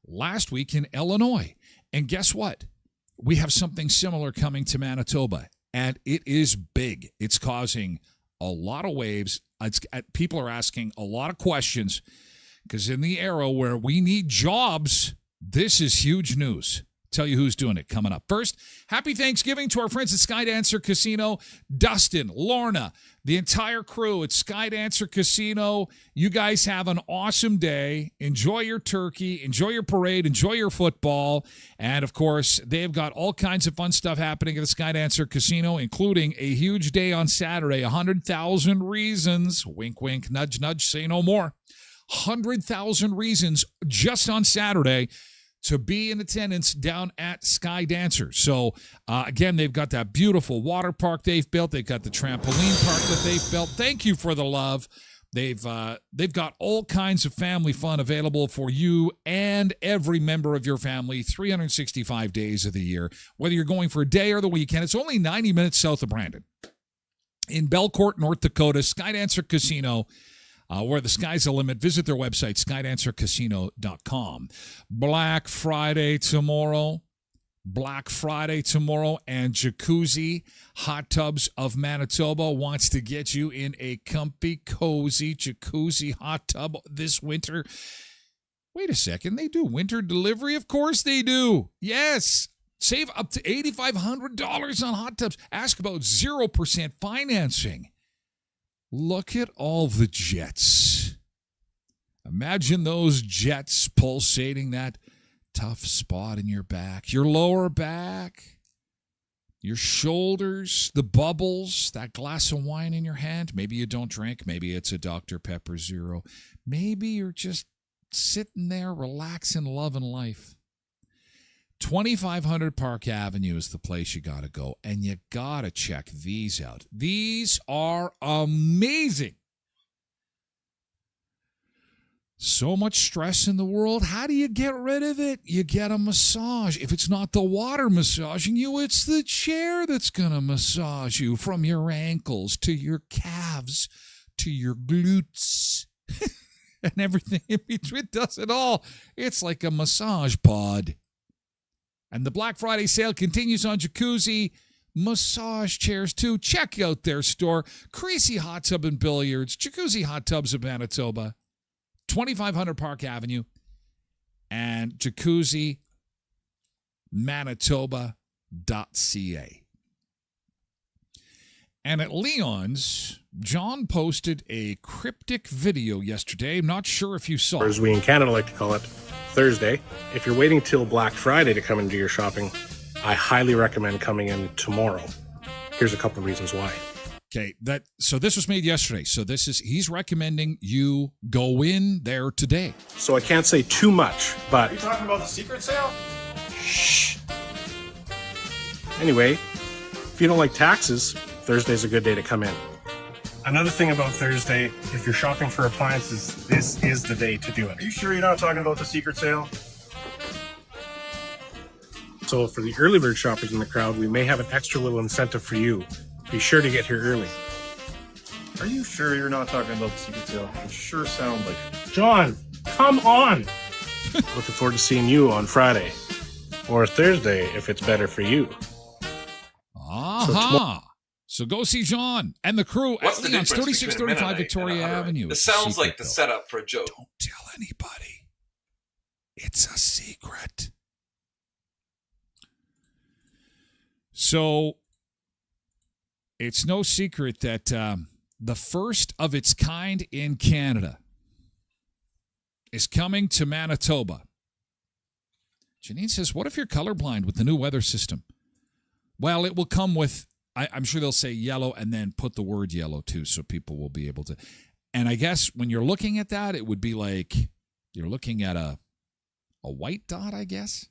last week in Illinois. And guess what? We have something similar coming to Manitoba. And it is big. It's causing a lot of waves. People are asking a lot of questions because in the era where we need jobs, this is huge news. Tell you who's doing it coming up. First, happy Thanksgiving to our friends at Skydancer Casino. Dustin, Lorna, the entire crew at Skydancer Casino. You guys have an awesome day. Enjoy your turkey. Enjoy your parade. Enjoy your football. And, of course, they've got all kinds of fun stuff happening at the Skydancer Casino, including a huge day on Saturday, 100,000 reasons. Wink, wink, nudge, nudge, say no more. 100,000 reasons just on Saturday to be in attendance down at Sky Dancer. So, again, they've got that beautiful water park they've built. They've got the trampoline park that they've built. Thank you for the love. They've got all kinds of family fun available for you and every member of your family 365 days of the year, whether you're going for a day or the weekend. It's only 90 minutes south of Brandon. In Belcourt, North Dakota, Skydancer Casino, where the sky's the limit. Visit their website, skydancercasino.com. Black Friday tomorrow, and Jacuzzi Hot Tubs of Manitoba wants to get you in a comfy, cozy jacuzzi hot tub this winter. Wait a second, they do winter delivery? Of course they do. Yes. Save up to $8,500 on hot tubs. Ask about 0% financing. Look at all the jets. Imagine those jets pulsating that tough spot in your back, your lower back. your shoulders, the bubbles, that glass of wine in your hand. Maybe you don't drink. Maybe it's a Dr. Pepper Zero. Maybe you're just sitting there, relaxing, loving life. 2500 Park Avenue is the place you got to go, and you got to check these out. These are amazing. So much stress in the world. How do you get rid of it? You get a massage. If it's not the water massaging you, it's the chair that's going to massage you from your ankles to your calves to your glutes and everything in between. It does it all. It's like a massage pod. And the Black Friday sale continues on jacuzzi, massage chairs too. Check out their store. Creasy Hot Tub and Billiards, Jacuzzi Hot Tubs of Manitoba. 2500 Park Avenue and jacuzzimanitoba.ca. And at Leon's, John posted a cryptic video yesterday. I'm not sure if you saw it. Or as we in Canada like to call it, Thursday. If you're waiting till Black Friday to come and do your shopping, I highly recommend coming in tomorrow. Here's a couple of reasons why. Okay, so this was made yesterday. So he's recommending you go in there today. So I can't say too much, but... Are you talking about the secret sale? Shh. Anyway, if you don't like taxes, Thursday's a good day to come in. Another thing about Thursday, if you're shopping for appliances, this is the day to do it. Are you sure you're not talking about the secret sale? So for the early bird shoppers in the crowd, we may have an extra little incentive for you. Be sure to get here early. Are you sure you're not talking about the secret sale? You sure sound like it. John, come on! Looking forward to seeing you on Friday. Or Thursday, if it's better for you. Aha! So go see John and the crew What's at the Leon's, difference between 3635 a Mennonite Victoria and a Hutterite? Avenue. This sounds Secret, like the though. setup for a joke. Don't tell anybody. It's a secret. So it's no secret that the first of its kind in Canada is coming to Manitoba. Janine says, what if you're colorblind with the new weather system? Well, it will come with, I'm sure they'll say yellow and then put the word yellow too, so people will be able to. And I guess when you're looking at that, it would be like you're looking at a white dot, I guess.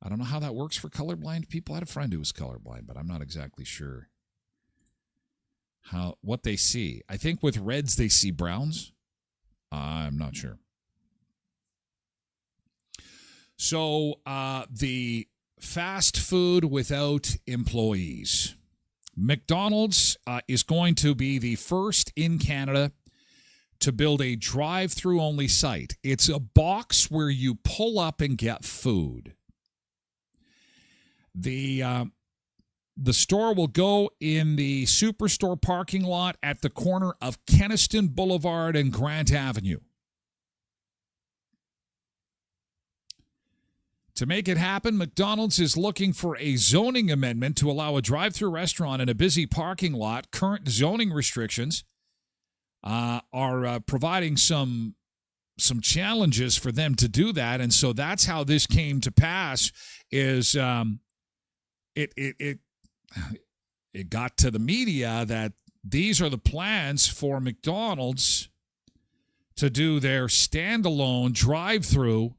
I don't know how that works for colorblind people. I had a friend who was colorblind, but I'm not exactly sure what they see. I think with reds, they see browns. I'm not sure. So the fast food without employees. McDonald's is going to be the first in Canada to build a drive-through only site. It's a box where you pull up and get food. The store will go in the Superstore parking lot at the corner of Kenniston Boulevard and Grant Avenue. To make it happen, McDonald's is looking for a zoning amendment to allow a drive-through restaurant in a busy parking lot. Current zoning restrictions are providing some challenges for them to do that, and so that's how this came to pass. Is it got to the media that these are the plans for McDonald's to do their standalone drive-through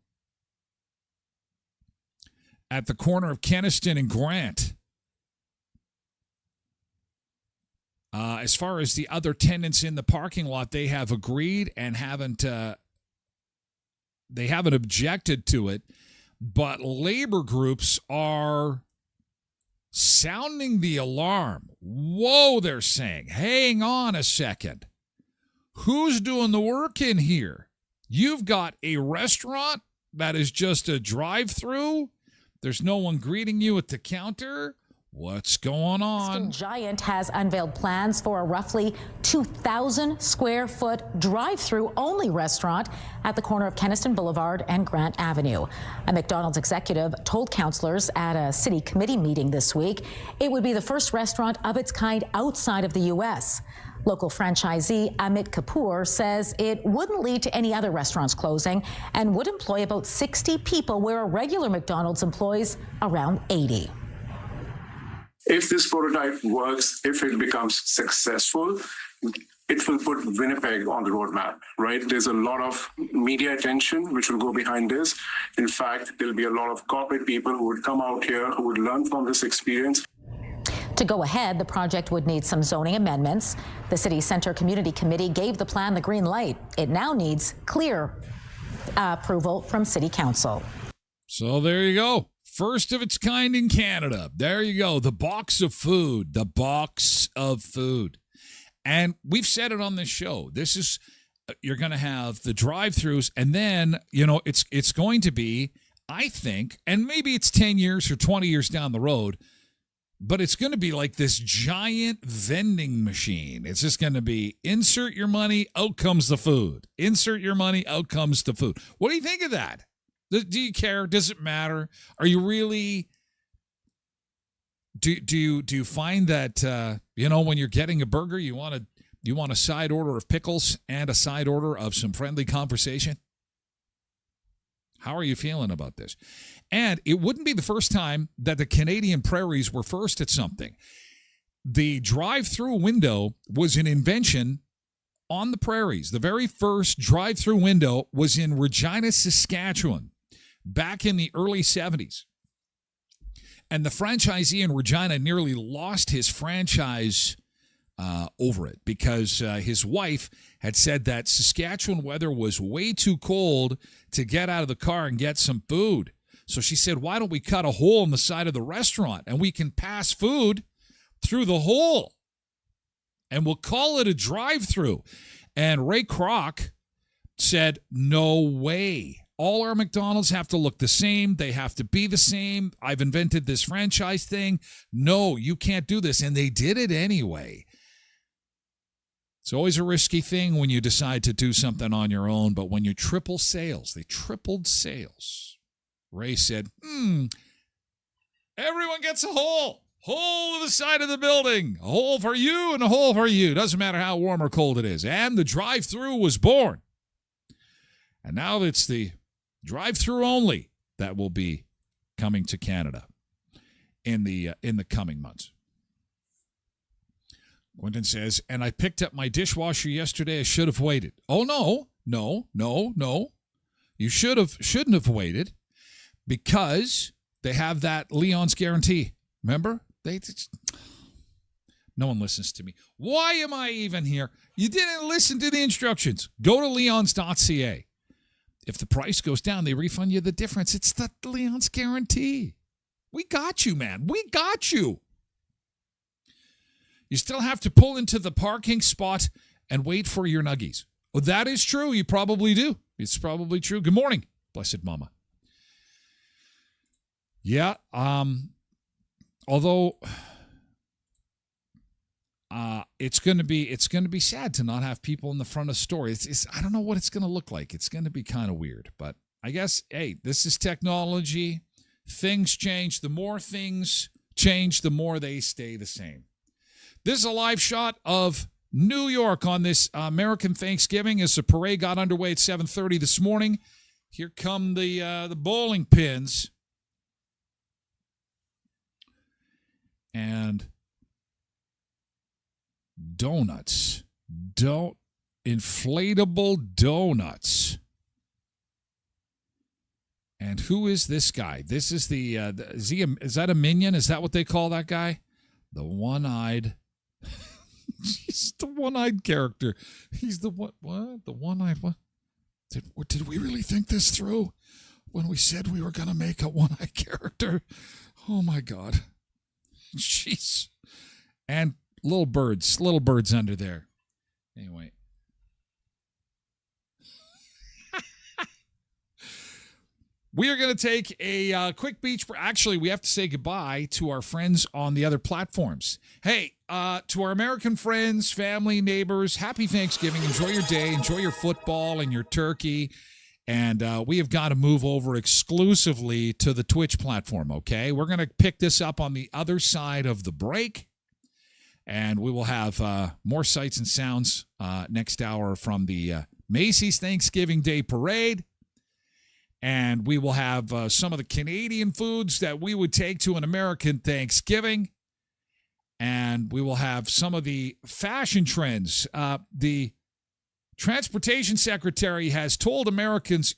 at the corner of Kenniston and Grant. As far as the other tenants in the parking lot, they have agreed and haven't objected to it, but labor groups are sounding the alarm. Whoa, they're saying, hang on a second. Who's doing the work in here? You've got a restaurant that is just a drive-through. There's no one greeting you at the counter. What's going on? Giant has unveiled plans for a roughly 2,000 square foot drive-through only restaurant at the corner of Kenniston Boulevard and Grant Avenue. A McDonald's executive told councillors at a city committee meeting this week it would be the first restaurant of its kind outside of the U.S. Local franchisee Amit Kapoor says it wouldn't lead to any other restaurants closing and would employ about 60 people where a regular McDonald's employs around 80. If this prototype works, if it becomes successful, it will put Winnipeg on the roadmap, right? There's a lot of media attention which will go behind this. In fact, there'll be a lot of corporate people who would come out here, who would learn from this experience. To go ahead, the project would need some zoning amendments. The City Center Community Committee gave the plan the green light. It now needs clear approval from City Council. So there you go. First of its kind in Canada. There you go. The box of food. The box of food. And we've said it on this show. This is, you're going to have the drive-thrus, and then, it's going to be, I think, and maybe it's 10 years or 20 years down the road, but it's going to be like this giant vending machine. It's just going to be insert your money, out comes the food. Insert your money, out comes the food. What do you think of that? Do you care? Does it matter? Are you really... Do you find that when you're getting a burger, you want a side order of pickles and a side order of some friendly conversation? How are you feeling about this? And it wouldn't be the first time that the Canadian prairies were first at something. The drive-through window was an invention on the prairies. The very first drive-through window was in Regina, Saskatchewan, back in the early 70s. And the franchisee in Regina nearly lost his franchise over it because his wife had said that Saskatchewan weather was way too cold to get out of the car and get some food. So she said, why don't we cut a hole in the side of the restaurant and we can pass food through the hole and we'll call it a drive-through. And Ray Kroc said, no way. All our McDonald's have to look the same. They have to be the same. I've invented this franchise thing. No, you can't do this. And they did it anyway. It's always a risky thing when you decide to do something on your own. But when you triple sales, they tripled sales. Ray said, everyone gets a hole. Hole to the side of the building. A hole for you and a hole for you. Doesn't matter how warm or cold it is. And the drive-through was born. And now it's the drive-through only that will be coming to Canada in the coming months. Quentin says, and I picked up my dishwasher yesterday. I should have waited. Oh, no. You shouldn't have waited because they have that Leon's guarantee. Remember? No one listens to me. Why am I even here? You didn't listen to the instructions. Go to leons.ca. If the price goes down, they refund you the difference. It's the Leon's guarantee. We got you, man. We got you. You still have to pull into the parking spot and wait for your nuggies. Well, that is true. You probably do. It's probably true. Good morning, blessed mama. Yeah, although it's going to be sad to not have people in the front of the store. It's I don't know what it's going to look like. It's going to be kind of weird, but I guess hey, this is technology. Things change. The more things change, the more they stay the same. This is a live shot of New York on this American Thanksgiving as the parade got underway at 7:30 this morning. Here come the bowling pins. And donuts. Inflatable donuts. And who is this guy? This is is that a minion? Is that what they call that guy? The one-eyed. He's the one-eyed character. He's the what? The one-eyed what? Did we really think this through when we said we were going to make a one-eyed character? Oh, my God. Jeez. And little birds under there. Anyway. We are going to take a quick beach break. Actually, we have to say goodbye to our friends on the other platforms. Hey, to our American friends, family, neighbors, happy Thanksgiving. Enjoy your day. Enjoy your football and your turkey. And we have got to move over exclusively to the Twitch platform, okay? We're going to pick this up on the other side of the break. And we will have more sights and sounds next hour from the Macy's Thanksgiving Day Parade. And we will have some of the Canadian foods that we would take to an American Thanksgiving. And we will have some of the fashion trends. The transportation secretary has told Americans,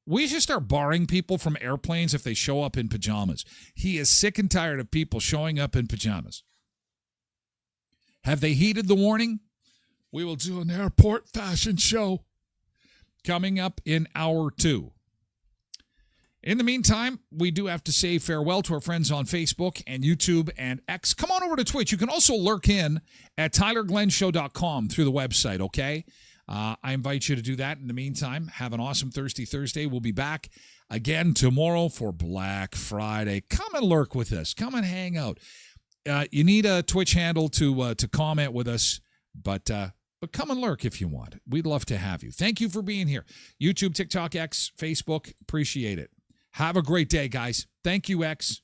we should start barring people from airplanes if they show up in pajamas. He is sick and tired of people showing up in pajamas. Have they heeded the warning? We will do an airport fashion show coming up in hour 2. In the meantime, we do have to say farewell to our friends on Facebook and YouTube and X. Come on over to Twitch. You can also lurk in at TylerGlenShow.com through the website, okay? I invite you to do that. In the meantime, have an awesome Thursday. We'll be back again tomorrow for Black Friday. Come and lurk with us. Come and hang out. You need a Twitch handle to comment with us, but come and lurk if you want. We'd love to have you. Thank you for being here. YouTube, TikTok, X, Facebook. Appreciate it. Have a great day, guys. Thank you, X.